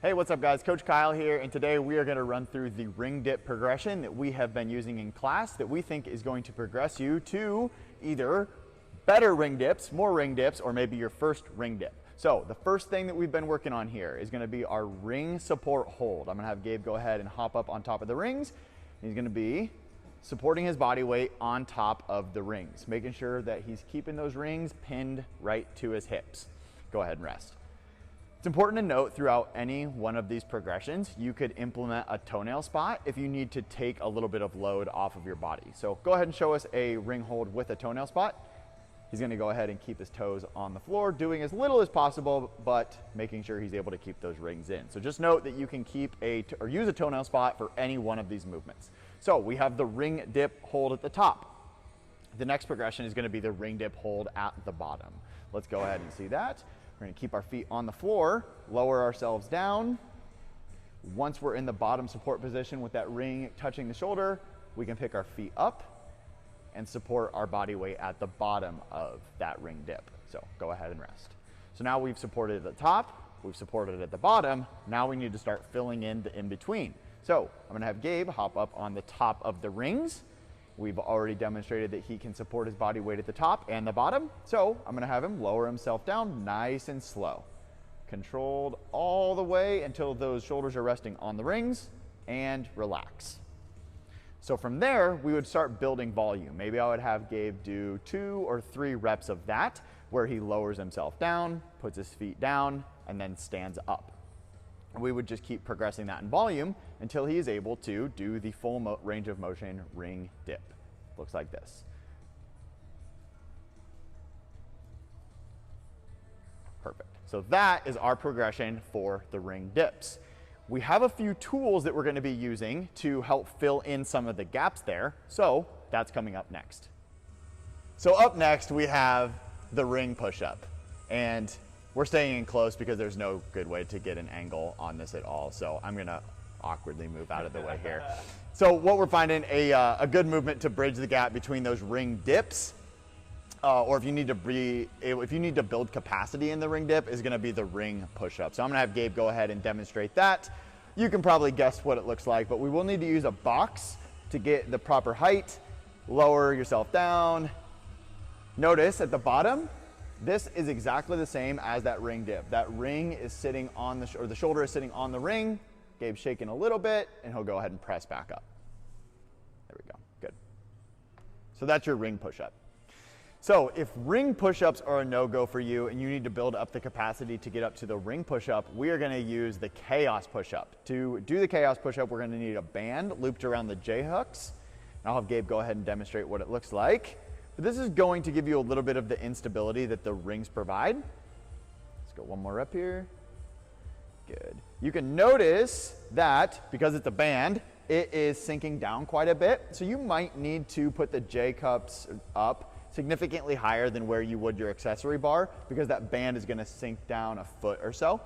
Hey, what's up guys? Coach Kyle here, and today we are going to run through the ring dip progression that we have been using in class that we think is going to progress you to either better ring dips, more ring dips, or maybe your first ring dip. So the first thing that we've been working on here is going to be our ring support hold. I'm going to have Gabe go ahead and hop up on top of the rings. He's going to be supporting his body weight on top of the rings, making sure that he's keeping those rings pinned right to his hips. Go ahead and rest. It's important to note throughout any one of these progressions, you could implement a toenail spot if you need to take a little bit of load off of your body. So go ahead and show us a ring hold with a toenail spot. He's gonna go ahead and keep his toes on the floor, doing as little as possible, but making sure he's able to keep those rings in. So just note that you can keep or use a toenail spot for any one of these movements. So we have the ring dip hold at the top. The next progression is gonna be the ring dip hold at the bottom. Let's go ahead and see that. We're gonna keep our feet on the floor, lower ourselves down. Once we're in the bottom support position with that ring touching the shoulder, we can pick our feet up and support our body weight at the bottom of that ring dip. So go ahead and rest. So now we've supported at the top, we've supported at the bottom, now we need to start filling in the in-between. So I'm gonna have Gabe hop up on the top of the rings. We've already demonstrated that he can support his body weight at the top and the bottom. So I'm gonna have him lower himself down nice and slow. Controlled all the way until those shoulders are resting on the rings, and relax. So from there, we would start building volume. Maybe I would have Gabe do 2 or 3 reps of that, where he lowers himself down, puts his feet down, and then stands up. We would just keep progressing that in volume until he is able to do the full range of motion ring dip. Looks like this. Perfect. So that is our progression for the ring dips. We have a few tools that we're going to be using to help fill in some of the gaps there. So that's coming up next. So up next we have the ring push-up, and we're staying in close because there's no good way to get an angle on this at all. So I'm gonna awkwardly move out of the way here. So what we're finding a good movement to bridge the gap between those ring dips, or if you need to build capacity in the ring dip, is gonna be the ring push-up. So I'm gonna have Gabe go ahead and demonstrate that. You can probably guess what it looks like, but we will need to use a box to get the proper height. Lower yourself down. Notice at the bottom, this is exactly the same as that ring dip. That ring is sitting on the shoulder is sitting on the ring. Gabe's shaking a little bit, and he'll go ahead and press back up. There we go, good. So that's your ring push-up. So if ring push-ups are a no-go for you and you need to build up the capacity to get up to the ring push-up, we are gonna use the chaos push-up. To do the chaos push-up, we're gonna need a band looped around the J-hooks. I'll have Gabe go ahead and demonstrate what it looks like. But this is going to give you a little bit of the instability that the rings provide. Let's go one more rep here. Good. You can notice that because it's a band, it is sinking down quite a bit. So you might need to put the J-cups up significantly higher than where you would your accessory bar, because that band is gonna sink down a foot or so.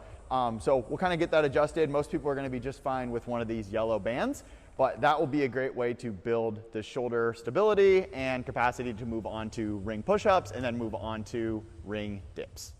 So we'll kind of get that adjusted. Most people are gonna be just fine with one of these yellow bands, but that will be a great way to build the shoulder stability and capacity to move on to ring push-ups and then move on to ring dips.